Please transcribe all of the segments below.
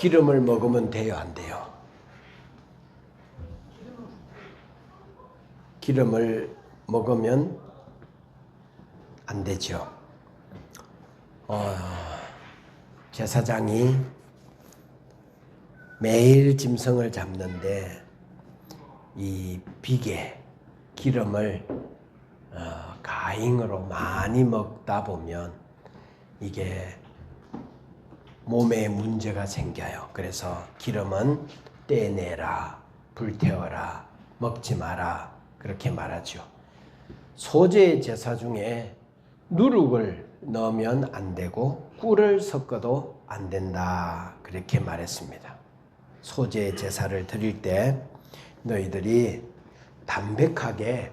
기름을 먹으면 돼요, 안 돼요? 기름을 먹으면 안 되죠. 제사장이 매일 짐승을 잡는데 이 비계, 기름을 가잉으로 많이 먹다 보면 이게 몸에 문제가 생겨요. 그래서 기름은 떼내라, 불태워라, 먹지 마라 그렇게 말하죠. 소제 제사 중에 누룩을 넣으면 안 되고 꿀을 섞어도 안 된다 그렇게 말했습니다. 소제 제사를 드릴 때 너희들이 담백하게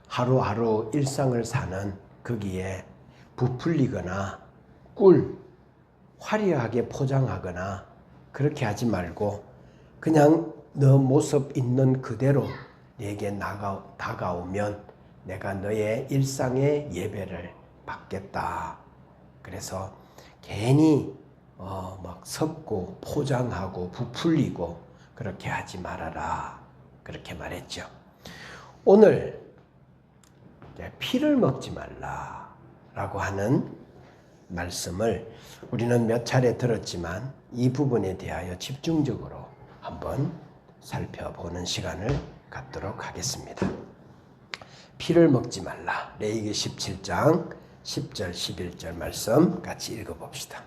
하루하루 일상을 사는 거기에 부풀리거나 꿀 화려하게 포장하거나 그렇게 하지 말고 그냥 너 모습 있는 그대로 내게 다가오면 내가 너의 일상의 예배를 받겠다. 그래서 괜히 막 섞고 포장하고 부풀리고 그렇게 하지 말아라. 그렇게 말했죠. 오늘 피를 먹지 말라라고 하는 말씀을 우리는 몇 차례 들었지만 이 부분에 대하여 집중적으로 한번 살펴보는 시간을 갖도록 하겠습니다. 피를 먹지 말라. 레위기 17장 10절 11절 말씀 같이 읽어봅시다.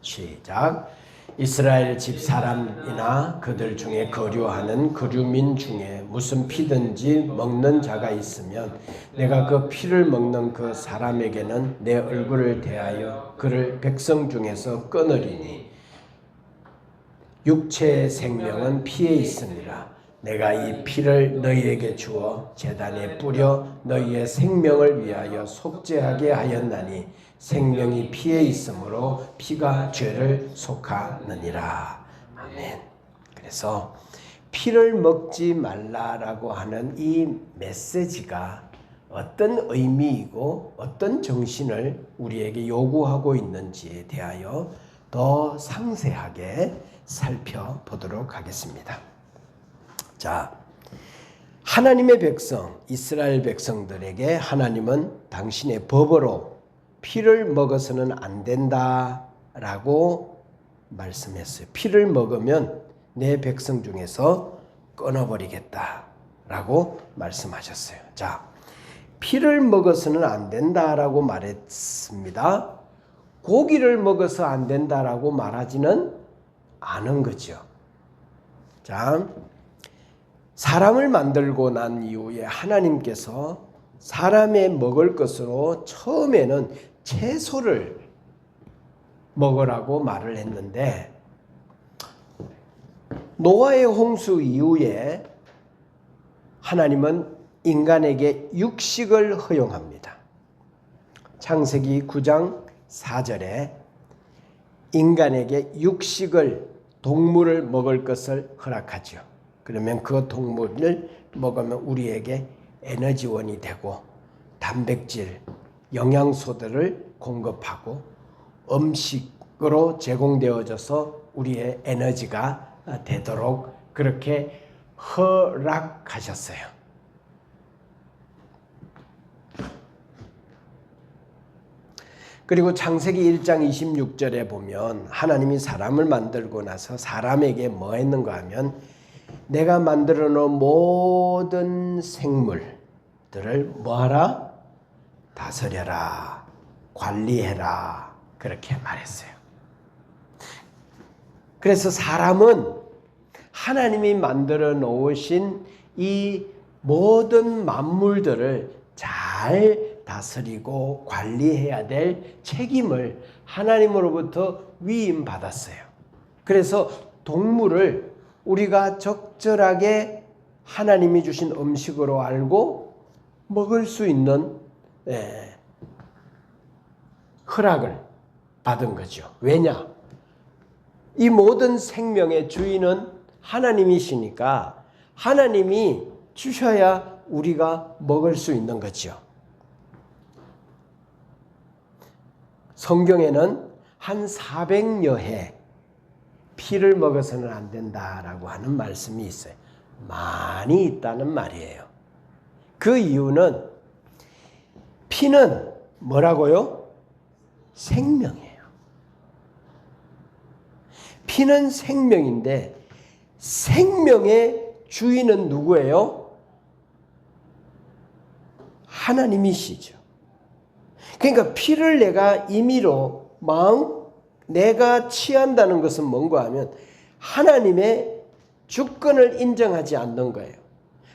시작. 이스라엘 집 사람이나 그들 중에 거류하는 거류민 중에 무슨 피든지 먹는 자가 있으면 내가 그 피를 먹는 그 사람에게는 내 얼굴을 대하여 그를 백성 중에서 끊으리니 육체의 생명은 피에 있으니라. 내가 이 피를 너희에게 주어 제단에 뿌려 너희의 생명을 위하여 속죄하게 하였나니 생명이 피에 있으므로 피가 죄를 속하느니라. 아멘. 그래서 피를 먹지 말라라고 하는 이 메시지가 어떤 의미이고 어떤 정신을 우리에게 요구하고 있는지에 대하여 더 상세하게 살펴보도록 하겠습니다. 자, 하나님의 백성, 이스라엘 백성들에게 하나님은 당신의 법으로 피를 먹어서는 안 된다라고 말씀했어요. 피를 먹으면 내 백성 중에서 끊어버리겠다라고 말씀하셨어요. 자, 피를 먹어서는 안 된다라고 말했습니다. 고기를 먹어서 안 된다라고 말하지는 않은 거죠. 자, 사람을 만들고 난 이후에 하나님께서 사람의 먹을 것으로 처음에는 채소를 먹으라고 말을 했는데 노아의 홍수 이후에 하나님은 인간에게 육식을 허용합니다. 창세기 9장 4절에 인간에게 육식을 동물을 먹을 것을 허락하죠. 그러면 그 동물을 먹으면 우리에게 에너지원이 되고 단백질, 영양소들을 공급하고 음식으로 제공되어져서 우리의 에너지가 되도록 그렇게 허락하셨어요. 그리고 창세기 1장 26절에 보면 하나님이 사람을 만들고 나서 사람에게 뭐 했는가 하면 내가 만들어 놓은 모든 생물들을 뭐하라? 다스려라, 관리해라 그렇게 말했어요. 그래서 사람은 하나님이 만들어 놓으신 이 모든 만물들을 잘 다스리고 관리해야 될 책임을 하나님으로부터 위임받았어요. 그래서 동물을 우리가 적절하게 하나님이 주신 음식으로 알고 먹을 수 있는 허락을 받은 거죠. 왜냐? 이 모든 생명의 주인은 하나님이시니까 하나님이 주셔야 우리가 먹을 수 있는 거죠. 성경에는 한 400여 해 피를 먹어서는 안 된다라고 하는 말씀이 있어요. 많이 있다는 말이에요. 그 이유는 피는 뭐라고요? 생명이에요. 피는 생명인데 생명의 주인은 누구예요? 하나님이시죠. 그러니까 피를 내가 임의로 내가 취한다는 것은 뭔가 하면 하나님의 주권을 인정하지 않는 거예요.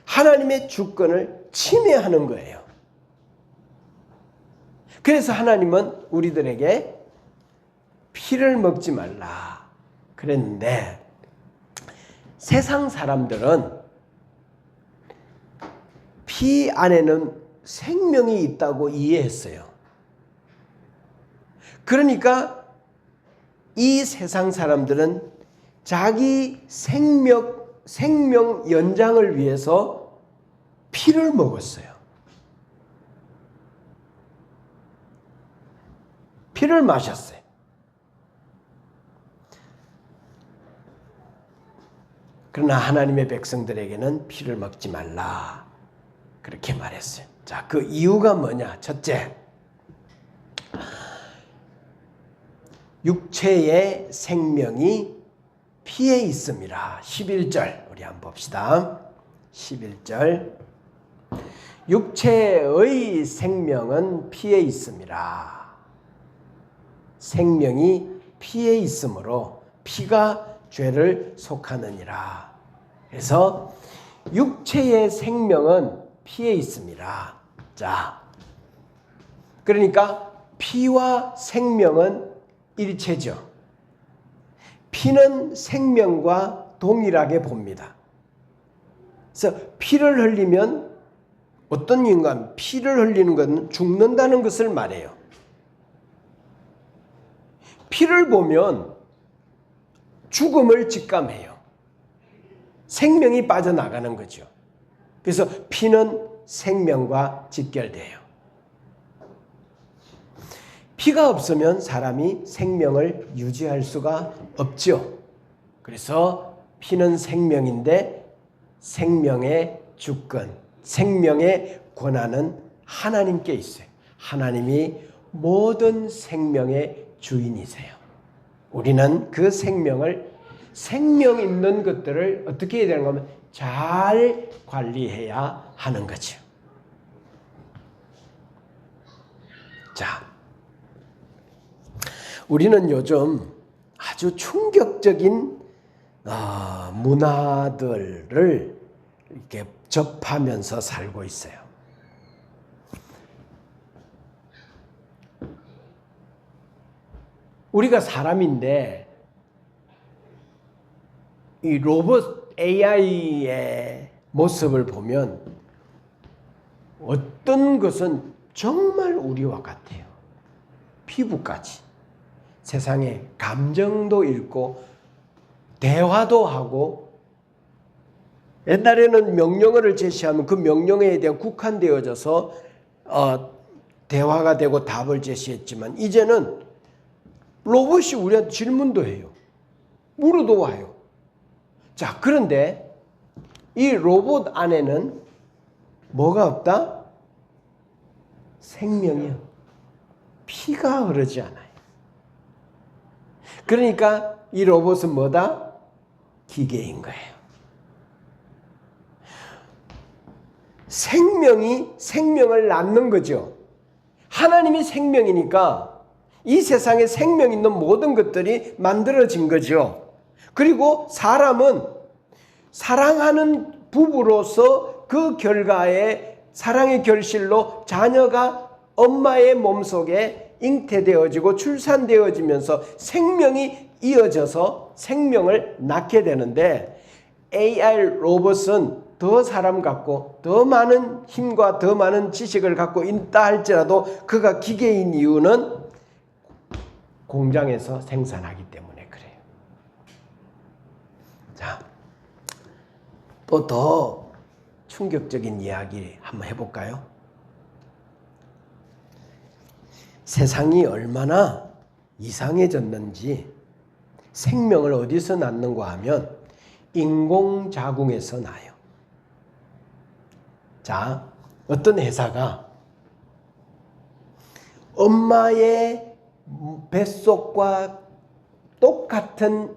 하나님의 주권을 침해하는 거예요. 그래서 하나님은 우리들에게 피를 먹지 말라 그랬는데 세상 사람들은 피 안에는 생명이 있다고 이해했어요. 그러니까 이 세상 사람들은 자기 생명 연장을 위해서 피를 먹었어요. 피를 마셨어요. 그러나 하나님의 백성들에게는 피를 먹지 말라 그렇게 말했어요. 자, 그 이유가 뭐냐? 첫째, 육체의 생명이 피에 있습니다. 11절 우리 한번 봅시다. 11절 육체의 생명은 피에 있습니다. 생명이 피에 있으므로 피가 죄를 속하느니라. 그래서 육체의 생명은 피에 있습니다. 자, 그러니까 피와 생명은 일체죠. 피는 생명과 동일하게 봅니다. 그래서 피를 흘리면 어떤 인간, 피를 흘리는 것은 죽는다는 것을 말해요. 피를 보면 죽음을 직감해요. 생명이 빠져나가는 거죠. 그래서 피는 생명과 직결돼요. 피가 없으면 사람이 생명을 유지할 수가 없죠. 그래서 피는 생명인데 생명의 주권, 생명의 권한은 하나님께 있어요. 하나님이 모든 생명의 주인이세요. 우리는 그 생명 있는 것들을 어떻게 해야 되는가 하면 잘 관리해야 하는 거죠. 자, 우리는 요즘 아주 충격적인 문화들을 이렇게 접하면서 살고 있어요. 우리가 사람인데 이 로봇 AI의 모습을 보면 어떤 것은 정말 우리와 같아요. 피부까지. 세상에 감정도 읽고 대화도 하고 옛날에는 명령어를 제시하면 그 명령어에 대한 국한되어져서 대화가 되고 답을 제시했지만 이제는 로봇이 우리한테 질문도 해요. 물어도 와요. 자, 그런데 이 로봇 안에는 뭐가 없다? 생명이요. 피가 흐르지 않아요. 그러니까 이 로봇은 뭐다? 기계인 거예요. 생명이 생명을 낳는 거죠. 하나님이 생명이니까 이 세상에 생명 있는 모든 것들이 만들어진 거죠. 그리고 사람은 사랑하는 부부로서 그 결과에 사랑의 결실로 자녀가 엄마의 몸속에 잉태되어지고 출산되어지면서 생명이 이어져서 생명을 낳게 되는데 AI 로봇은 더 사람 같고 더 많은 힘과 더 많은 지식을 갖고 있다 할지라도 그가 기계인 이유는 공장에서 생산하기 때문에 그래요. 자, 또 더 충격적인 이야기 한번 해볼까요? 세상이 얼마나 이상해졌는지 생명을 어디서 낳는가 하면 인공자궁에서 낳아요. 자, 어떤 회사가 엄마의 뱃속과 똑같은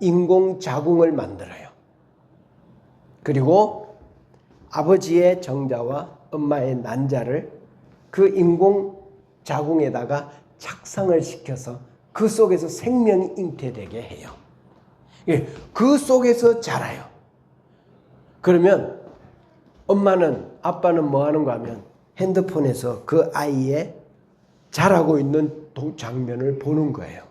인공자궁을 만들어요. 그리고 아버지의 정자와 엄마의 난자를 그 인공자궁에다가 착상을 시켜서 그 속에서 생명이 잉태되게 해요. 그 속에서 자라요. 그러면 엄마는, 아빠는 뭐 하는가 하면 핸드폰에서 그 아이의 자라고 있는 장면을 보는 거예요.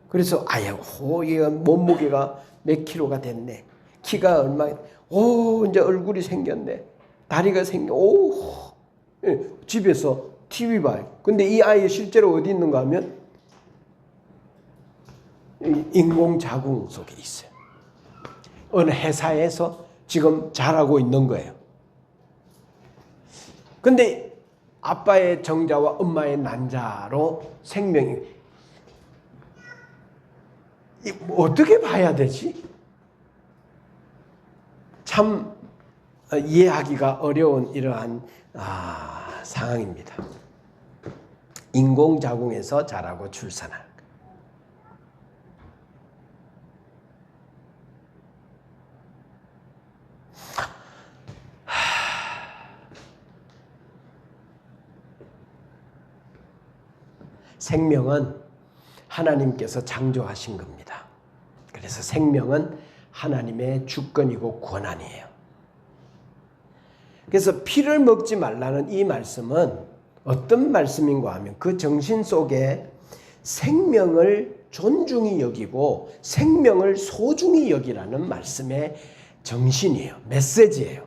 그래서 아야, 얘가 몸무게가 몇 킬로가 됐네. 키가 얼마, 이제 얼굴이 생겼네. 다리가 집에서 TV 봐요. 근데 이 아이 실제로 어디 있는가 하면 인공자궁 속에 있어요. 어느 회사에서 지금 자라고 있는 거예요. 근데 아빠의 정자와 엄마의 난자로 생명이 어떻게 봐야 되지? 참 이해하기가 어려운 이러한 상황입니다. 인공자궁에서 자라고 출산할. 생명은 하나님께서 창조하신 겁니다. 그래서 생명은 하나님의 주권이고 권한이에요. 그래서 피를 먹지 말라는 이 말씀은 어떤 말씀인가 하면 그 정신 속에 생명을 존중히 여기고 생명을 소중히 여기라는 말씀의 정신이에요. 메시지예요.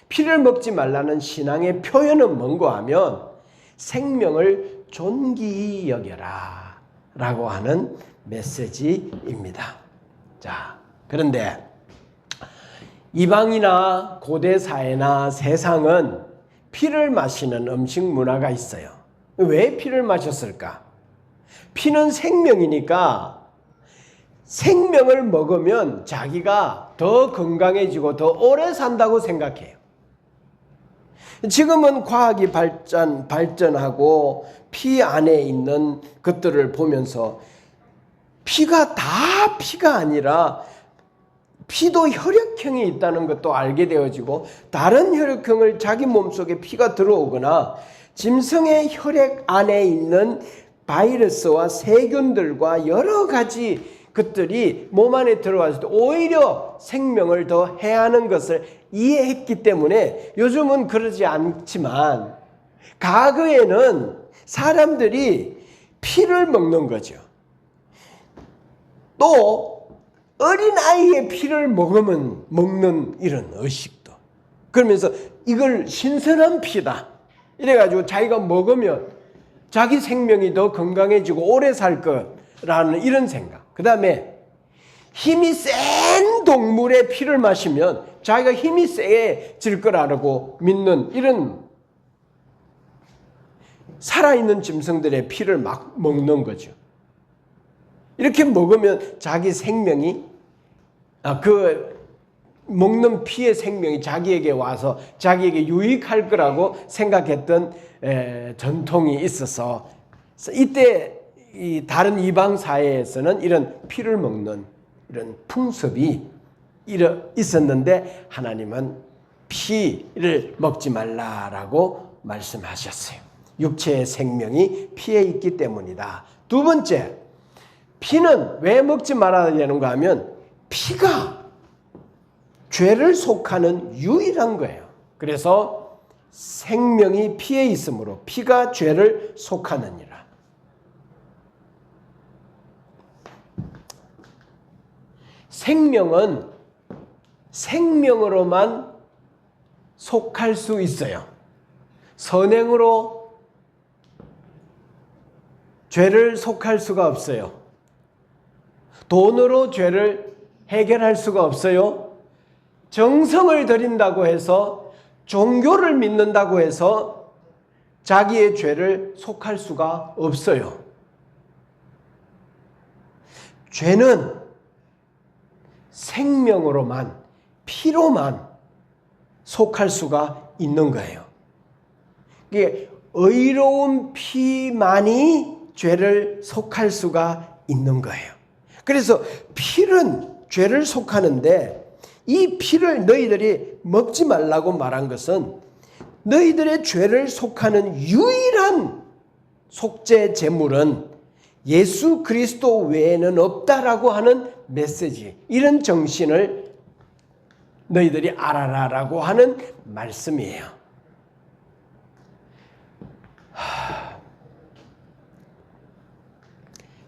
피를 먹지 말라는 신앙의 표현은 뭔가 하면 생명을 존귀히 여겨라 라고 하는 메시지입니다. 자, 그런데 이방이나 고대 사회나 세상은 피를 마시는 음식 문화가 있어요. 왜 피를 마셨을까? 피는 생명이니까 생명을 먹으면 자기가 더 건강해지고 더 오래 산다고 생각해요. 지금은 과학이 발전하고 피 안에 있는 것들을 보면서 피가 다 피가 아니라 피도 혈액형이 있다는 것도 알게 되어지고 다른 혈액형을 자기 몸속에 피가 들어오거나 짐승의 혈액 안에 있는 바이러스와 세균들과 여러 가지 것들이 몸 안에 들어왔을 때 오히려 생명을 더 해하는 것을 이해했기 때문에 요즘은 그러지 않지만 과거에는 사람들이 피를 먹는 거죠. 또 어린아이의 피를 먹는 이런 의식도. 그러면서 이걸 신선한 피다. 이래가지고 자기가 먹으면 자기 생명이 더 건강해지고 오래 살 거라는 이런 생각. 그 다음에 힘이 센 동물의 피를 마시면 자기가 힘이 세질 거라고 믿는 이런 살아있는 짐승들의 피를 막 먹는 거죠. 이렇게 먹으면 자기 생명이 그 먹는 피의 생명이 자기에게 와서 자기에게 유익할 거라고 생각했던 전통이 있어서 이때 이 다른 이방 사회에서는 이런 피를 먹는 이런 풍습이 있었는데 하나님은 피를 먹지 말라라고 말씀하셨어요. 육체의 생명이 피에 있기 때문이다. 두 번째, 피는 왜 먹지 말아야 되는가 하면 피가 죄를 속하는 유일한 거예요. 그래서 생명이 피에 있으므로 피가 죄를 속하느니라. 생명은 생명으로만 속할 수 있어요. 선행으로 죄를 속할 수가 없어요. 돈으로 죄를 해결할 수가 없어요. 정성을 들인다고 해서 종교를 믿는다고 해서 자기의 죄를 속할 수가 없어요. 죄는 생명으로만, 피로만 속할 수가 있는 거예요. 이게 의로운 피만이 죄를 속할 수가 있는 거예요. 그래서 필은 죄를 속하는데 이 피를 너희들이 먹지 말라고 말한 것은 너희들의 죄를 속하는 유일한 속죄 제물은 예수 그리스도 외에는 없다라고 하는 메시지, 이런 정신을 너희들이 알아라라고 하는 말씀이에요.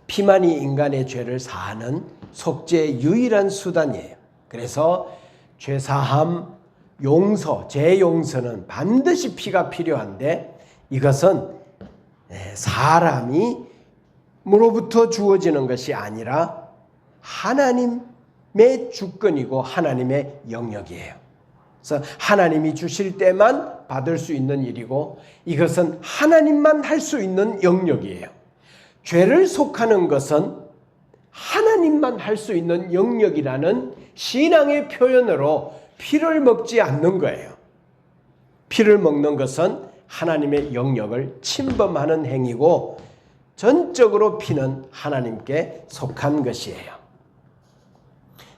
피만이 인간의 죄를 사하는 속죄의 유일한 수단이에요. 그래서 죄사함, 용서, 재용서는 반드시 피가 필요한데 이것은 사람으로부터 주어지는 것이 아니라 하나님의 주권이고 하나님의 영역이에요. 그래서 하나님이 주실 때만 받을 수 있는 일이고 이것은 하나님만 할 수 있는 영역이에요. 죄를 속하는 것은 하나님만 할 수 있는 영역이라는 신앙의 표현으로 피를 먹지 않는 거예요. 피를 먹는 것은 하나님의 영역을 침범하는 행위고 전적으로 피는 하나님께 속한 것이에요.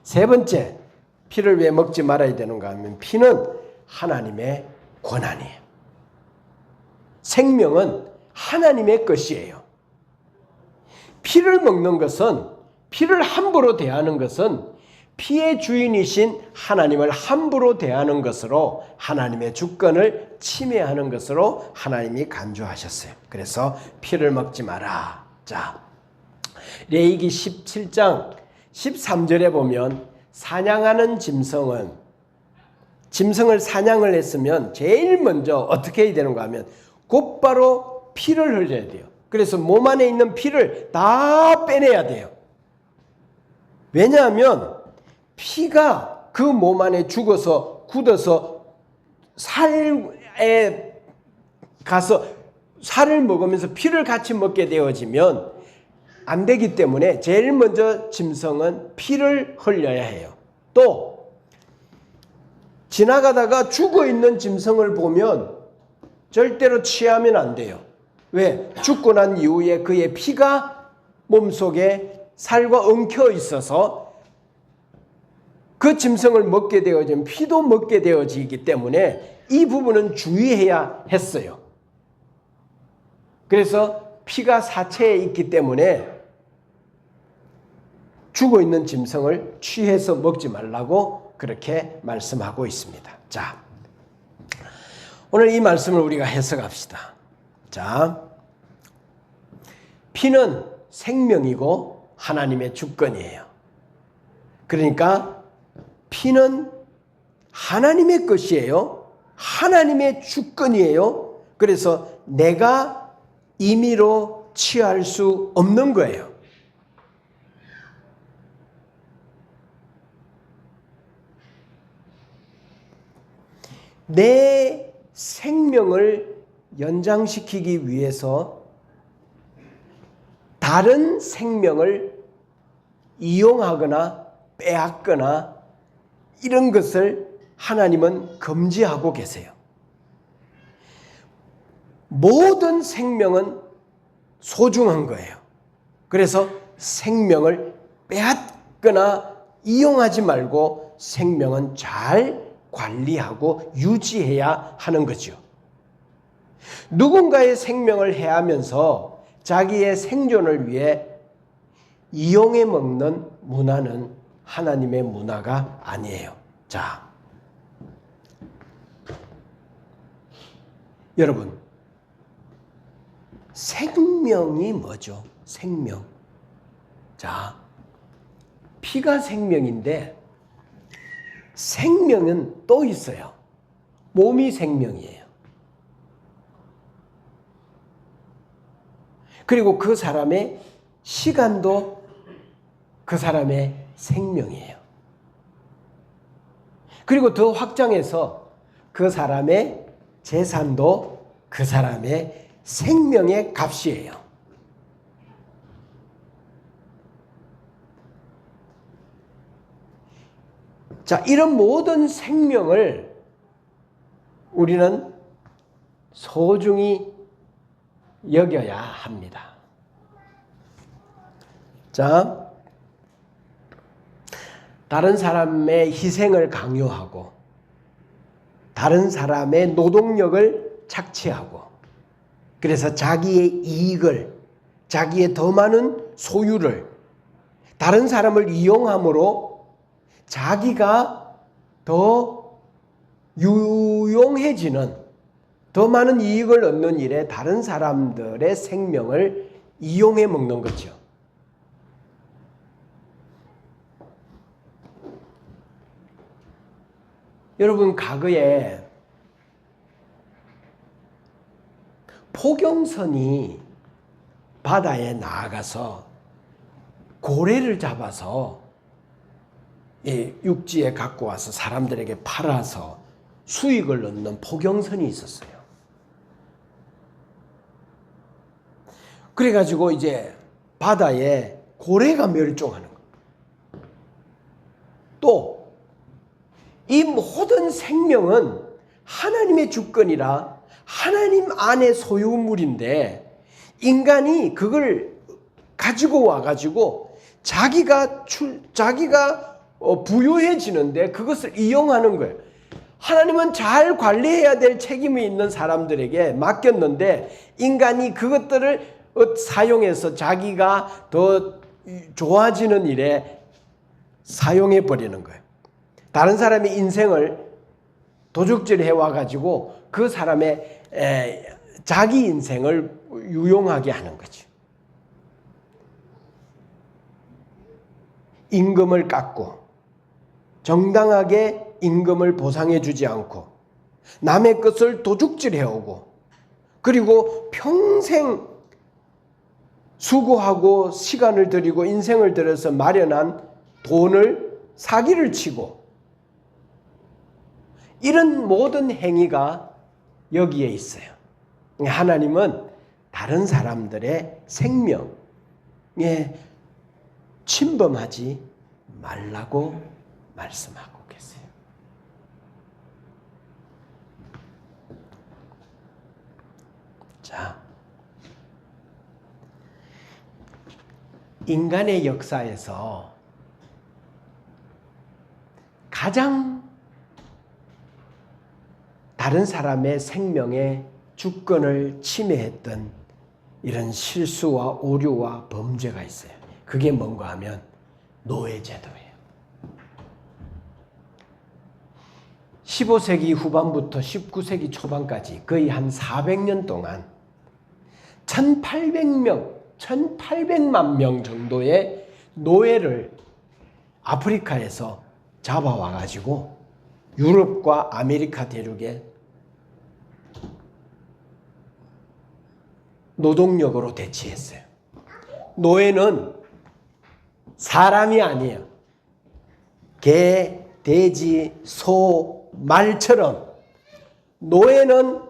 세 번째, 피를 왜 먹지 말아야 되는가 하면 피는 하나님의 권한이에요. 생명은 하나님의 것이에요. 피를 먹는 것은, 피를 함부로 대하는 것은 피의 주인이신 하나님을 함부로 대하는 것으로 하나님의 주권을 침해하는 것으로 하나님이 간주하셨어요. 그래서 피를 먹지 마라. 자, 레위기 17장 13절에 보면 사냥하는 짐승을 사냥을 했으면 제일 먼저 어떻게 해야 되는가 하면 곧바로 피를 흘려야 돼요. 그래서 몸 안에 있는 피를 다 빼내야 돼요. 왜냐하면 피가 그 몸 안에 죽어서 굳어서 살에 가서 살을 먹으면서 피를 같이 먹게 되어지면 안 되기 때문에 제일 먼저 짐승은 피를 흘려야 해요. 또 지나가다가 죽어있는 짐승을 보면 절대로 취하면 안 돼요. 왜? 죽고 난 이후에 그의 피가 몸속에 살과 엉켜 있어서 그 짐승을 먹게 되어지면 피도 먹게 되어지기 때문에 이 부분은 주의해야 했어요. 그래서 피가 사체에 있기 때문에 죽어있는 짐승을 취해서 먹지 말라고 그렇게 말씀하고 있습니다. 자, 오늘 이 말씀을 우리가 해석합시다. 자, 피는 생명이고 하나님의 주권이에요. 그러니까 피는 하나님의 것이에요. 하나님의 주권이에요. 그래서 내가 임의로 취할 수 없는 거예요. 내 생명을 연장시키기 위해서 다른 생명을 이용하거나 빼앗거나 이런 것을 하나님은 금지하고 계세요. 모든 생명은 소중한 거예요. 그래서 생명을 빼앗거나 이용하지 말고 생명은 잘 관리하고 유지해야 하는 거죠. 누군가의 생명을 해하면서 자기의 생존을 위해 이용해 먹는 문화는 하나님의 문화가 아니에요. 자, 여러분, 생명이 뭐죠? 생명. 자, 피가 생명인데 생명은 또 있어요. 몸이 생명이에요. 그리고 그 사람의 시간도 그 사람의 생명이에요. 그리고 더 확장해서 그 사람의 재산도 그 사람의 생명의 값이에요. 자, 이런 모든 생명을 우리는 소중히 여겨야 합니다. 자, 다른 사람의 희생을 강요하고 다른 사람의 노동력을 착취하고 그래서 자기의 이익을, 자기의 더 많은 소유를 다른 사람을 이용함으로 자기가 더 유용해지는, 더 많은 이익을 얻는 일에 다른 사람들의 생명을 이용해 먹는 거죠. 여러분, 과거에 포경선이 바다에 나아가서 고래를 잡아서 육지에 갖고 와서 사람들에게 팔아서 수익을 얻는 포경선이 있었어요. 그래가지고 이제 바다에 고래가 멸종하는 거예요. 또 이 모든 생명은 하나님의 주권이라 하나님 안의 소유물인데 인간이 그걸 가지고 와가지고 자기가 부유해지는데 그것을 이용하는 거예요. 하나님은 잘 관리해야 될 책임이 있는 사람들에게 맡겼는데 인간이 그것들을 사용해서 자기가 더 좋아지는 일에 사용해 버리는 거예요. 다른 사람의 인생을 도둑질해 와가지고 그 사람의 자기 인생을 유용하게 하는 거죠. 임금을 깎고 정당하게 임금을 보상해 주지 않고 남의 것을 도둑질해 오고 그리고 평생 수고하고 시간을 들이고 인생을 들여서 마련한 돈을 사기를 치고 이런 모든 행위가 여기에 있어요. 하나님은 다른 사람들의 생명에 침범하지 말라고 말씀하고 계세요. 자, 인간의 역사에서 가장 다른 사람의 생명의 주권을 침해했던 이런 실수와 오류와 범죄가 있어요. 그게 뭔가 하면 노예제도예요. 15세기 후반부터 19세기 초반까지 거의 한 400년 동안 1800만 명 정도의 노예를 아프리카에서 잡아와가지고 유럽과 아메리카 대륙에 노동력으로 대치했어요. 노예는 사람이 아니에요. 개, 돼지, 소, 말처럼 노예는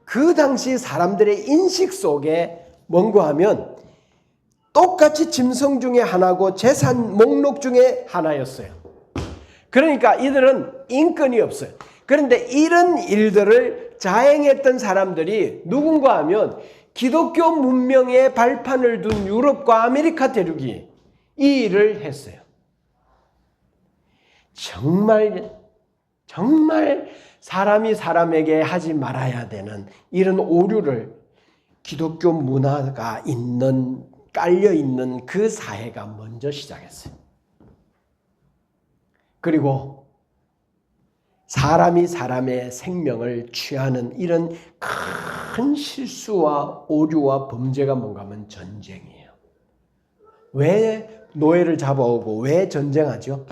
그 당시 사람들의 인식 속에 뭔가 하면 똑같이 짐승 중에 하나고 재산 목록 중에 하나였어요. 그러니까 이들은 인권이 없어요. 그런데 이런 일들을 자행했던 사람들이 누군가 하면 기독교 문명의 발판을 둔 유럽과 아메리카 대륙이 이 일을 했어요. 정말 사람이 사람에게 하지 말아야 되는 이런 오류를 기독교 문화가 깔려있는 그 사회가 먼저 시작했어요. 그리고 사람이 사람의 생명을 취하는 이런 큰 실수와 오류와 범죄가 뭔가 하면 전쟁이에요. 왜 노예를 잡아오고 왜 전쟁하죠?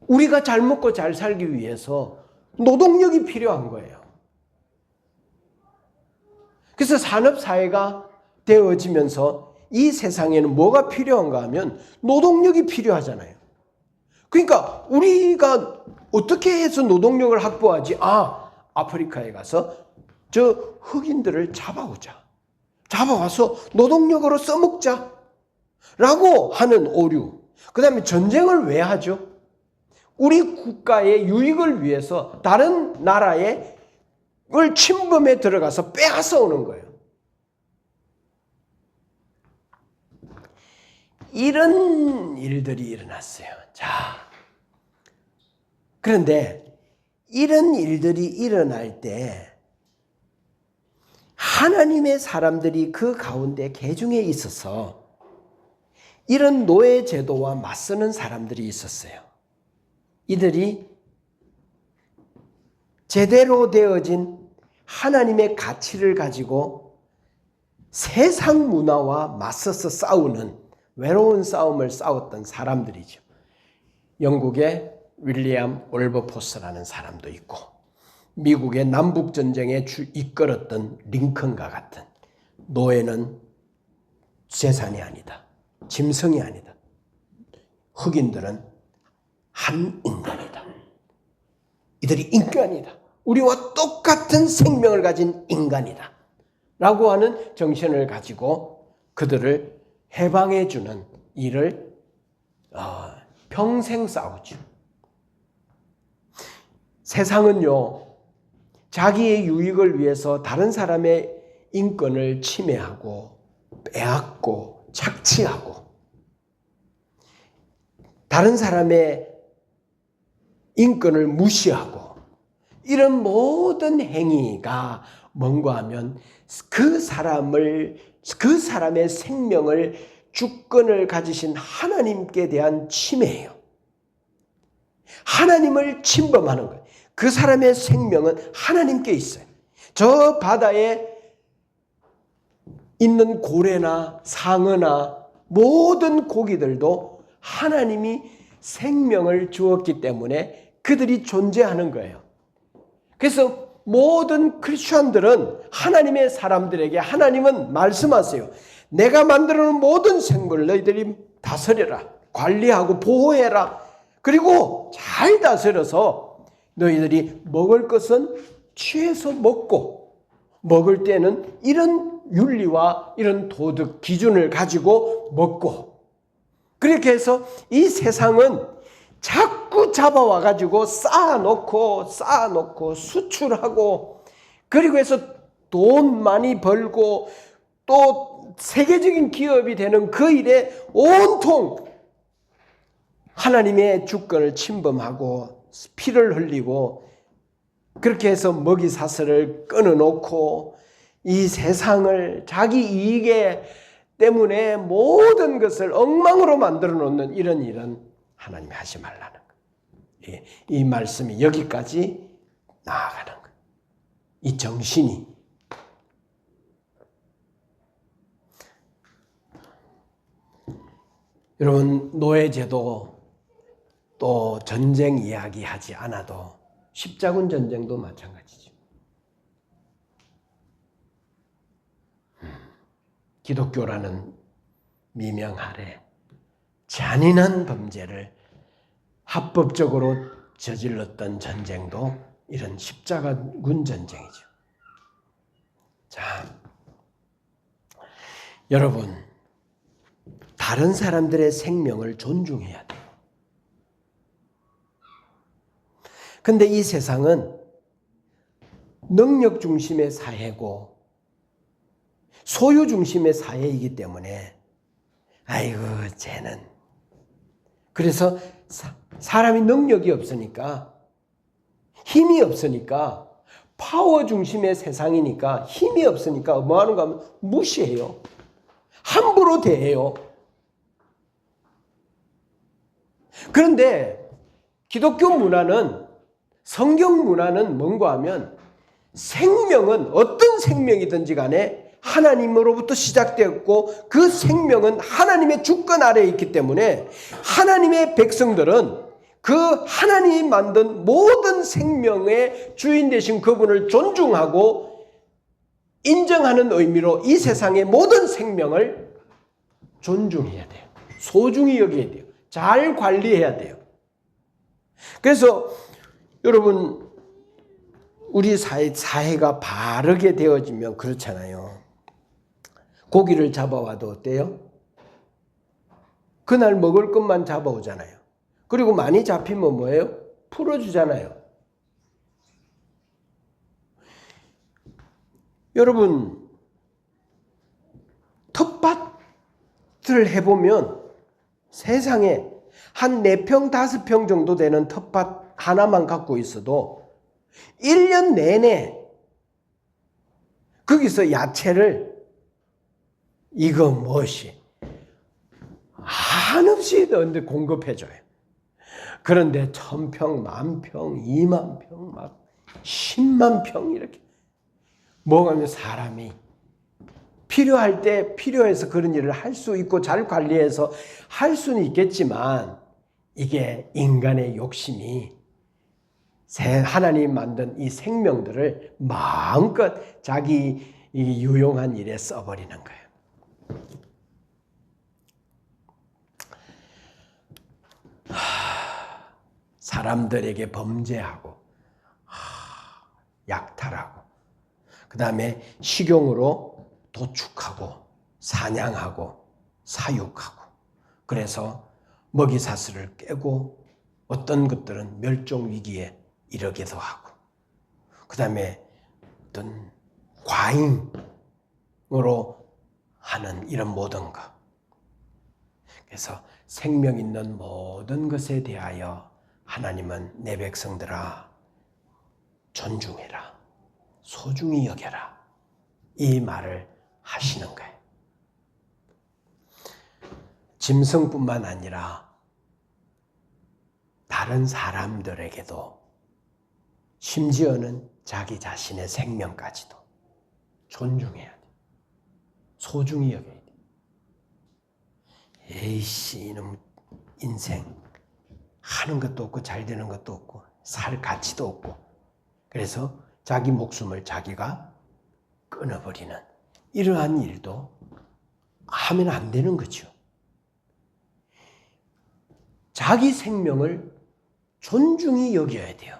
우리가 잘 먹고 잘 살기 위해서 노동력이 필요한 거예요. 그래서 산업사회가 되어지면서 이 세상에는 뭐가 필요한가 하면 노동력이 필요하잖아요. 그러니까 우리가 어떻게 해서 노동력을 확보하지? 아프리카에 가서 저 흑인들을 잡아와서 노동력으로 써먹자 라고 하는 오류. 그 다음에 전쟁을 왜 하죠? 우리 국가의 유익을 위해서 다른 나라의 걸 침범에 들어가서 빼앗아 오는 거예요. 이런 일들이 일어났어요. 자, 그런데 이런 일들이 일어날 때 하나님의 사람들이 그 가운데 계중에 있어서 이런 노예 제도와 맞서는 사람들이 있었어요. 이들이 제대로 되어진 하나님의 가치를 가지고 세상 문화와 맞서서 싸우는 외로운 싸움을 싸웠던 사람들이죠. 영국의 윌리엄 월버포스라는 사람도 있고 미국의 남북전쟁에 이끌었던 링컨과 같은 노예는 재산이 아니다. 짐승이 아니다. 흑인들은 한 인간이다. 이들이 인간이다. 우리와 똑같은 생명을 가진 인간이다. 라고 하는 정신을 가지고 그들을 해방해 주는 일을 평생 싸우죠. 세상은요, 자기의 유익을 위해서 다른 사람의 인권을 침해하고 빼앗고 착취하고 다른 사람의 인권을 무시하고 이런 모든 행위가 뭔가 하면 그 사람의 생명을 주권을 가지신 하나님께 대한 침해예요. 하나님을 침범하는 거예요. 그 사람의 생명은 하나님께 있어요. 저 바다에 있는 고래나 상어나 모든 고기들도 하나님이 생명을 주었기 때문에 그들이 존재하는 거예요. 그래서 모든 크리스천들은 하나님의 사람들에게 하나님은 말씀하세요. 내가 만들어 놓은 모든 생물을 너희들이 다스려라. 관리하고 보호해라. 그리고 잘 다스려서 너희들이 먹을 것은 취해서 먹고 먹을 때는 이런 윤리와 이런 도덕 기준을 가지고 먹고 그렇게 해서 이 세상은 자꾸 잡아와 가지고 쌓아놓고 수출하고 그리고 해서 돈 많이 벌고 또 세계적인 기업이 되는 그 일에 온통 하나님의 주권을 침범하고 피를 흘리고 그렇게 해서 먹이 사슬을 끊어놓고 이 세상을 자기 이익에 때문에 모든 것을 엉망으로 만들어 놓는 이런 일은 하나님이 하지 말라는 거예요. 이 말씀이 여기까지 나아가는 거예요. 이 정신이. 여러분, 노예제도 또 전쟁 이야기 하지 않아도 십자군 전쟁도 마찬가지죠. 기독교라는 미명 아래 잔인한 범죄를 합법적으로 저질렀던 전쟁도 이런 십자군 전쟁이죠. 자, 여러분, 다른 사람들의 생명을 존중해야 돼요. 근데 이 세상은 능력 중심의 사회고 소유 중심의 사회이기 때문에 아이고 쟤는 그래서 사람이 능력이 없으니까 힘이 없으니까 파워 중심의 세상이니까 힘이 없으니까 뭐 하는가 하면 무시해요. 함부로 대해요. 그런데 기독교 문화는 성경 문화는 뭔가 하면 생명은 어떤 생명이든지 간에 하나님으로부터 시작되었고 그 생명은 하나님의 주권 아래에 있기 때문에 하나님의 백성들은 그 하나님이 만든 모든 생명의 주인 되신 그분을 존중하고 인정하는 의미로 이 세상의 모든 생명을 존중해야 돼요. 소중히 여겨야 돼요. 잘 관리해야 돼요. 그래서 여러분 우리 사회가 바르게 되어지면 그렇잖아요. 고기를 잡아와도 어때요? 그날 먹을 것만 잡아오잖아요. 그리고 많이 잡히면 뭐예요? 풀어주잖아요. 여러분, 텃밭을 해보면 세상에 한 4평, 5평 정도 되는 텃밭 하나만 갖고 있어도 1년 내내 거기서 야채를 이거 무엇이 한없이 공급해줘요. 그런데 1000평, 10,000평, 20,000평, 막 10만 평 이렇게 먹으면 사람이 필요할 때 필요해서 그런 일을 할 수 있고 잘 관리해서 할 수는 있겠지만 이게 인간의 욕심이 하나님 만든 이 생명들을 마음껏 자기 유용한 일에 써버리는 거예요. 사람들에게 범죄하고 약탈하고 그 다음에 식용으로 도축하고 사냥하고 사육하고 그래서 먹이사슬을 깨고 어떤 것들은 멸종위기에 이르기도 하고 그 다음에 어떤 과잉으로 하는 이런 모든 것. 그래서 생명 있는 모든 것에 대하여 하나님은 내 백성들아 존중해라, 소중히 여겨라 이 말을 하시는 거예요. 짐승뿐만 아니라 다른 사람들에게도 심지어는 자기 자신의 생명까지도 존중해야 돼. 소중히 여겨야 돼. 에이씨 이놈 인생 하는 것도 없고 잘 되는 것도 없고 살 가치도 없고 그래서 자기 목숨을 자기가 끊어버리는 이러한 일도 하면 안 되는 거죠. 자기 생명을 존중히 여겨야 돼요.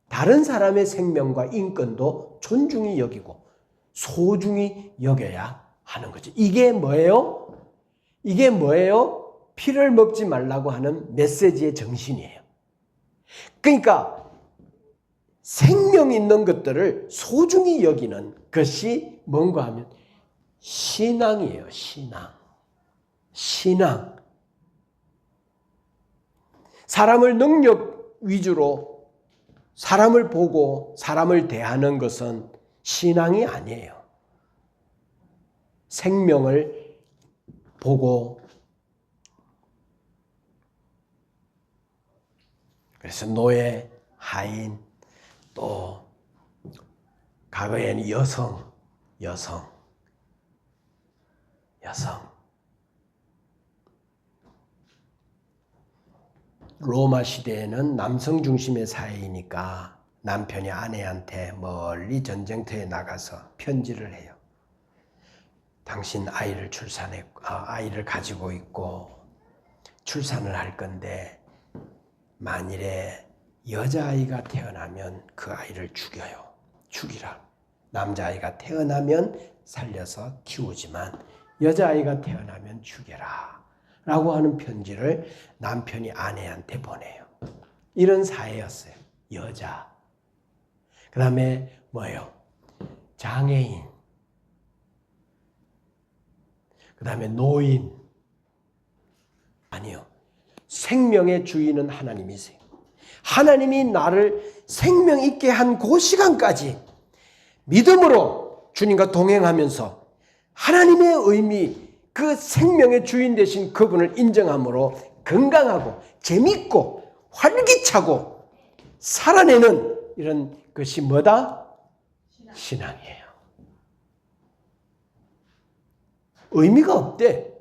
다른 사람의 생명과 인권도 존중히 여기고 소중히 여겨야 하는 거죠. 이게 뭐예요? 이게 뭐예요? 피를 먹지 말라고 하는 메시지의 정신이에요. 그러니까 생명 있는 것들을 소중히 여기는 것이 뭔가 하면 신앙이에요. 신앙. 사람을 능력 위주로 사람을 보고 사람을 대하는 것은 신앙이 아니에요. 생명을 보고 그래서 노예, 하인, 또 과거에는 여성. 로마 시대에는 남성 중심의 사회이니까 남편이 아내한테 멀리 전쟁터에 나가서 편지를 해요. 당신 아이를 가지고 있고 출산을 할 건데 만일에 여자아이가 태어나면 그 아이를 죽이라. 남자아이가 태어나면 살려서 키우지만 여자아이가 태어나면 죽여라. 라고 하는 편지를 남편이 아내한테 보내요. 이런 사회였어요. 여자. 그 다음에 뭐예요? 장애인. 그 다음에 노인. 아니요. 생명의 주인은 하나님이세요. 하나님이 나를 생명 있게 한 그 시간까지 믿음으로 주님과 동행하면서 하나님의 의미, 그 생명의 주인 되신 그분을 인정함으로 건강하고 재밌고 활기차고 살아내는 이런 것이 뭐다? 신앙이에요. 의미가 없대.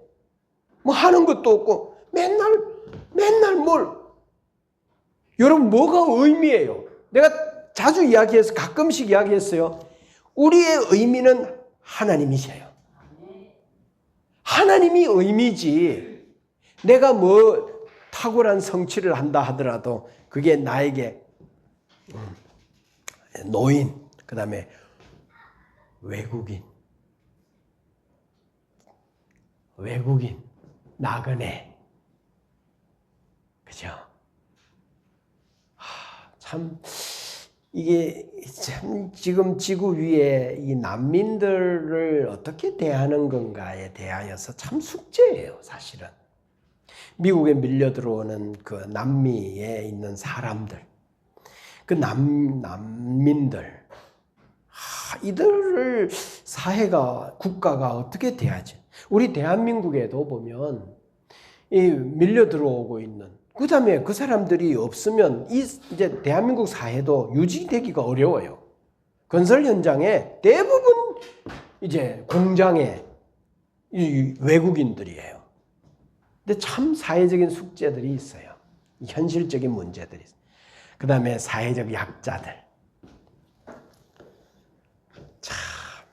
뭐 하는 것도 없고 맨날 뭘. 여러분 뭐가 의미예요? 내가 자주 이야기해서 가끔씩 이야기했어요. 우리의 의미는 하나님이세요. 하나님이 의미지. 내가 뭐 탁월한 성취를 한다 하더라도 그게 나에게 노인, 그 다음에 외국인, 나그네 그죠? 참 이게 참 지금 지구 위에 이 난민들을 어떻게 대하는 건가에 대하여서 참 숙제예요, 사실은. 미국에 밀려 들어오는 그 남미에 있는 사람들, 그 난민들, 이들을 사회가, 국가가 어떻게 대하지? 우리 대한민국에도 보면 이 밀려 들어오고 있는, 그 다음에 그 사람들이 없으면 이제 대한민국 사회도 유지되기가 어려워요. 건설 현장에 대부분 이제 공장에 외국인들이에요. 근데 참 사회적인 숙제들이 있어요. 현실적인 문제들이 있어요. 그 다음에 사회적 약자들. 참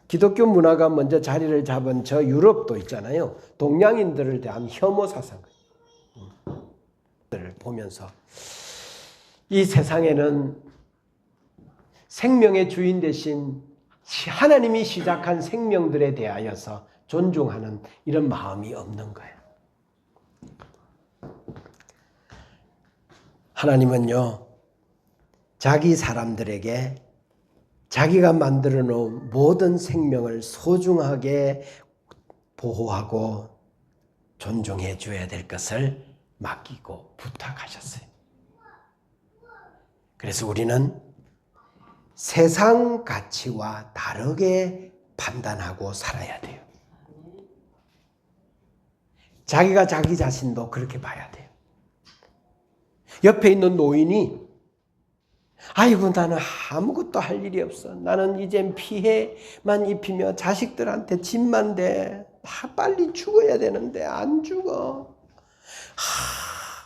기독교 문화가 먼저 자리를 잡은 저 유럽도 있잖아요. 동양인들을 대한 혐오 사상. 보면서 이 세상에는 생명의 주인 대신 하나님이 시작한 생명들에 대하여서 존중하는 이런 마음이 없는 거예요. 하나님은요, 자기 사람들에게 자기가 만들어 놓은 모든 생명을 소중하게 보호하고 존중해 줘야 될 것을 맡기고 부탁하셨어요. 그래서 우리는 세상 가치와 다르게 판단하고 살아야 돼요. 자기가 자기 자신도 그렇게 봐야 돼요. 옆에 있는 노인이 아이고 나는 아무것도 할 일이 없어. 나는 이젠 피해만 입히며 자식들한테 짐만 돼. 빨리 죽어야 되는데 안 죽어.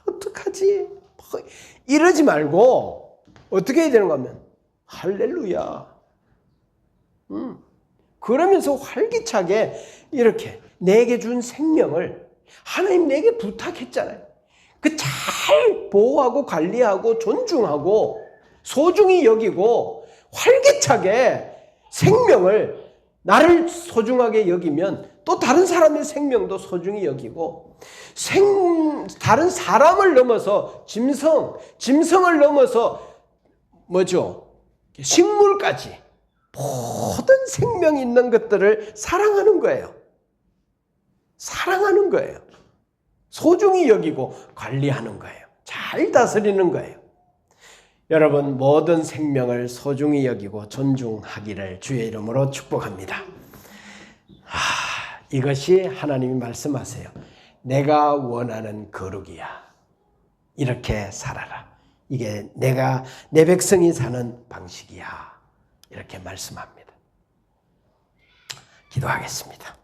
어떡하지? 이러지 말고 어떻게 해야 되는가 하면 할렐루야. 그러면서 활기차게 이렇게 내게 준 생명을 하나님 내게 부탁했잖아요. 그 잘 보호하고 관리하고 존중하고 소중히 여기고 활기차게 생명을 나를 소중하게 여기면 또 다른 사람의 생명도 소중히 여기고 다른 사람을 넘어서 짐승을 넘어서 뭐죠? 식물까지 모든 생명 있는 것들을 사랑하는 거예요. 사랑하는 거예요. 소중히 여기고 관리하는 거예요. 잘 다스리는 거예요. 여러분 모든 생명을 소중히 여기고 존중하기를 주의 이름으로 축복합니다. 이것이 하나님이 말씀하세요. 내가 원하는 거룩이야. 이렇게 살아라. 이게 내 백성이 사는 방식이야. 이렇게 말씀합니다. 기도하겠습니다.